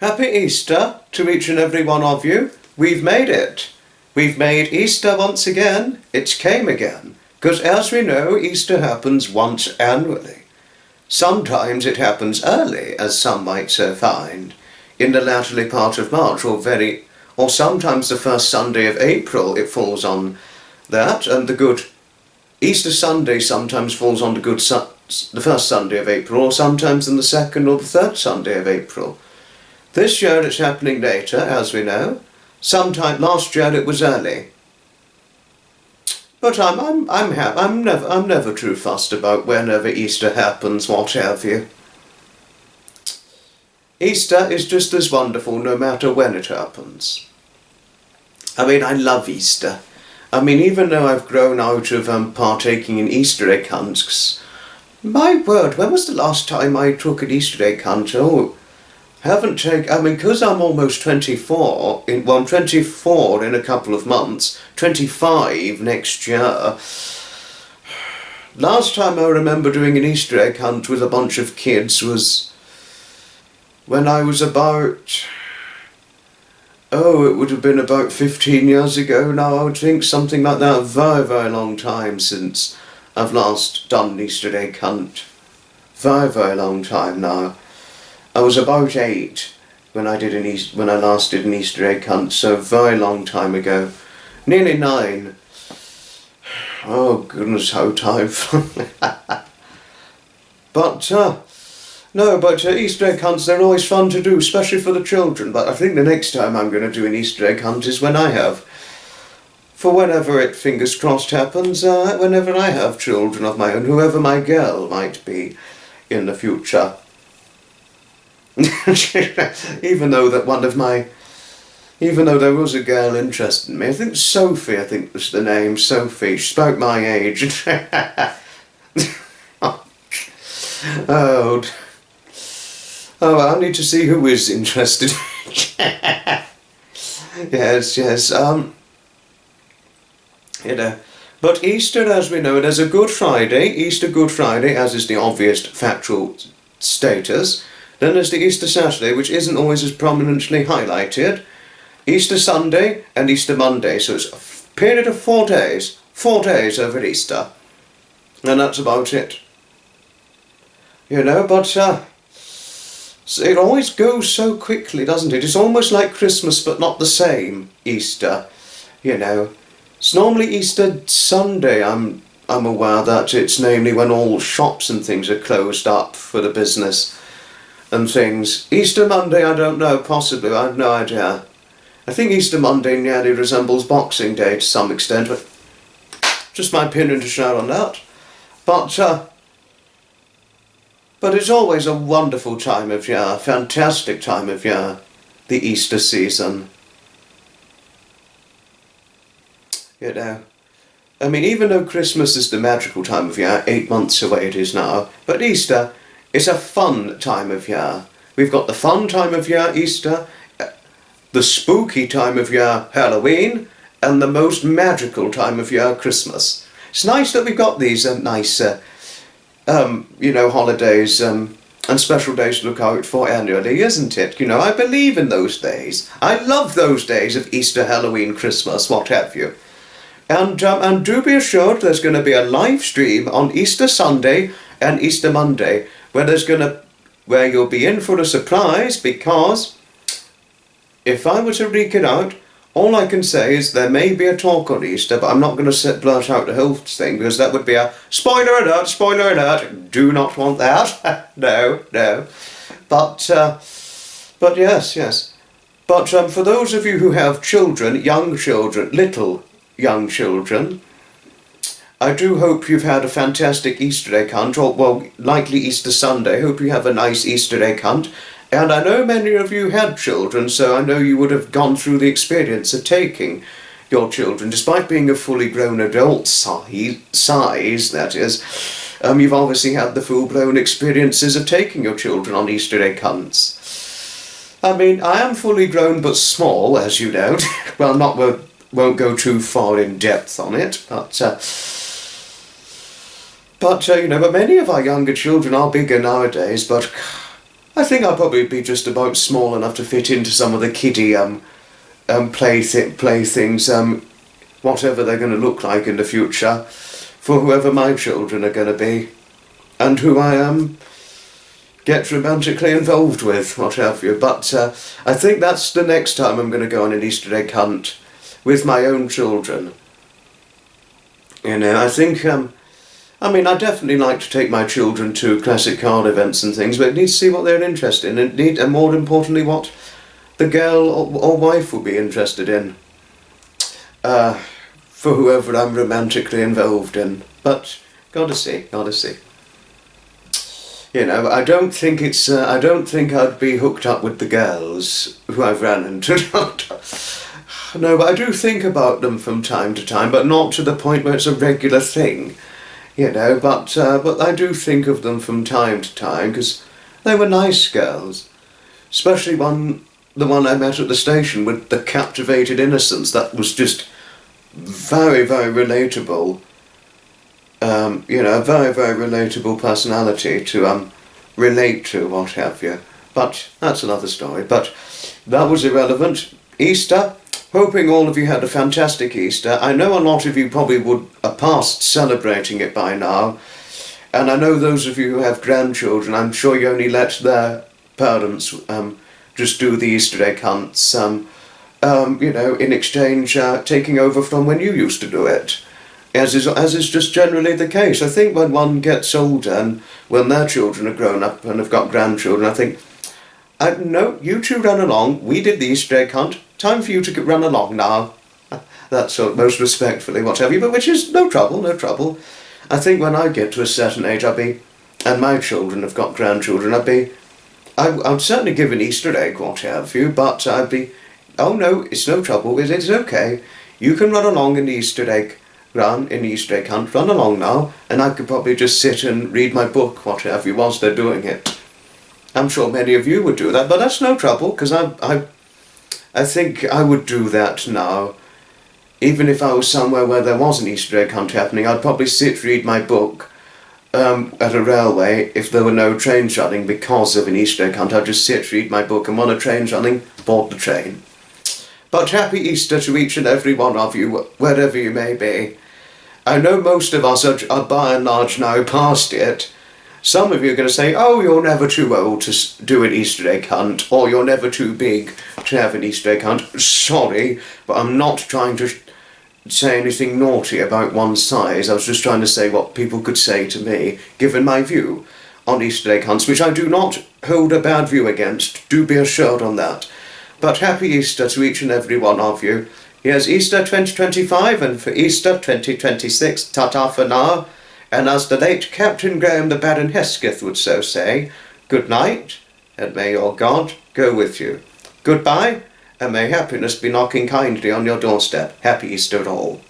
Happy Easter to each and every one of you. We've made it. We've made Easter once again. It came again. Because as we know, Easter happens once annually. Sometimes it happens early, as some might so find, in the latterly part of March, or sometimes the first Sunday of April it falls on that, and the good Easter Sunday sometimes falls on the first Sunday of April, or sometimes in the second or the third Sunday of April. This year it's happening later, as we know. Sometime last year it was early. But I'm never too fussed about whenever Easter happens, what have you. Easter is just as wonderful no matter when it happens. I mean, I love Easter. I mean, even though I've grown out of partaking in Easter egg hunts, my word, when was the last time I took an Easter egg hunt? Because I'm almost 24, I'm 24 in a couple of months, 25 next year. Last time I remember doing an Easter egg hunt with a bunch of kids was when I was it would have been about 15 years ago now, I would think, something like that. A very, very long time since I've last done an Easter egg hunt. Very, very long time now. I was about 8 when I last did an Easter egg hunt, so a very long time ago. Nearly 9. Oh goodness, how time flies. But Easter egg hunts, they're always fun to do, especially for the children. But I think the next time I'm going to do an Easter egg hunt is when I have. For whenever it, fingers crossed, happens, whenever I have children of my own, whoever my girl might be in the future. even though there was a girl interested in me, I think Sophie, was the name, Sophie, she's about my age. I need to see who is interested. Yes, but Easter, as we know, there's a Good Friday, Easter Good Friday, as is the obvious factual status. Then there's the Easter Saturday, which isn't always as prominently highlighted. Easter Sunday and Easter Monday. So it's a period of 4 days. 4 days over Easter. And that's about it. But it always goes so quickly, doesn't it? It's almost like Christmas, but not the same Easter. It's normally Easter Sunday, I'm aware that it's namely when all shops and things are closed up for the business and things. Easter Monday, I don't know, possibly, I have no idea. I think Easter Monday nearly resembles Boxing Day to some extent, but just my opinion to share on that. But it's always a wonderful time of year, fantastic time of year, the Easter season. I mean, even though Christmas is the magical time of year, 8 months away it is now, but Easter, it's a fun time of year. We've got the fun time of year, Easter, the spooky time of year, Halloween, and the most magical time of year, Christmas. It's nice that we've got these nice, holidays and special days to look out for annually, isn't it? I believe in those days. I love those days of Easter, Halloween, Christmas, what have you. And do be assured there's going to be a live stream on Easter Sunday and Easter Monday where you'll be in for a surprise, because if I were to reek it out, all I can say is there may be a talk on Easter, but I'm not going to blurt out the whole thing, because that would be a spoiler alert, do not want that. No. But yes. But for those of you who have children, little young children, I do hope you've had a fantastic Easter egg hunt, or, likely Easter Sunday. Hope you have a nice Easter egg hunt. And I know many of you had children, so I know you would have gone through the experience of taking your children, despite being a fully grown adult size, that is. You've obviously had the full-blown experiences of taking your children on Easter egg hunts. I mean, I am fully grown but small, as you know. Won't go too far in depth on it, but many of our younger children are bigger nowadays, but I think I'll probably be just about small enough to fit into some of the kiddie playthings, whatever they're going to look like in the future, for whoever my children are going to be, and who I get romantically involved with, what have you. But I think that's the next time I'm going to go on an Easter egg hunt with my own children. You know, I think, I mean, I definitely like to take my children to classic card events and things, but it needs to see what they're interested in, and more importantly, what the girl or wife will be interested in, for whoever I'm romantically involved in. But, gotta see. You know, I don't think I'd be hooked up with the girls who I've ran into. No, but I do think about them from time to time, but not to the point where it's a regular thing, you know, but I do think of them from time to time, because they were nice girls, especially the one I met at the station with the captivated innocence. That was just very, very relatable, you know, a very, very relatable personality to relate to, what have you. But that's another story, but that was irrelevant. Easter. Hoping all of you had a fantastic Easter. I know a lot of you probably would are past celebrating it by now, and I know those of you who have grandchildren, I'm sure you only let their parents just do the Easter egg hunts, you know, in exchange taking over from when you used to do it, as is just generally the case. I think when one gets older and when their children are grown up and have got grandchildren, I think, no, you two run along. We did the Easter egg hunt. Time for you to run along now. That's most respectfully, what have you, but which is no trouble. I think when I get to a certain age, and my children have got grandchildren, I'd certainly give an Easter egg, what have you, but I'd be, oh no, it's no trouble, it's okay. You can run along in the Easter egg hunt, run along now, and I could probably just sit and read my book, what have you, whilst they're doing it. I'm sure many of you would do that, but that's no trouble, because I think I would do that now. Even if I was somewhere where there was an Easter egg hunt happening, I'd probably read my book at a railway if there were no trains running because of an Easter egg hunt. I'd just read my book, and when a train's running, board the train. But happy Easter to each and every one of you, wherever you may be. I know most of us are by and large now past it. Some of you are going to say, oh, you're never too old to do an Easter egg hunt, or you're never too big to have an Easter egg hunt. Sorry, but I'm not trying to say anything naughty about one's size. I was just trying to say what people could say to me, given my view on Easter egg hunts, which I do not hold a bad view against. Do be assured on that. But happy Easter to each and every one of you. Here's Easter 2025, and for Easter 2026, ta-ta for now. And as the late Captain Graham the Baron Hesketh would so say, good night, and may your God go with you. Goodbye, and may happiness be knocking kindly on your doorstep. Happy Easter all.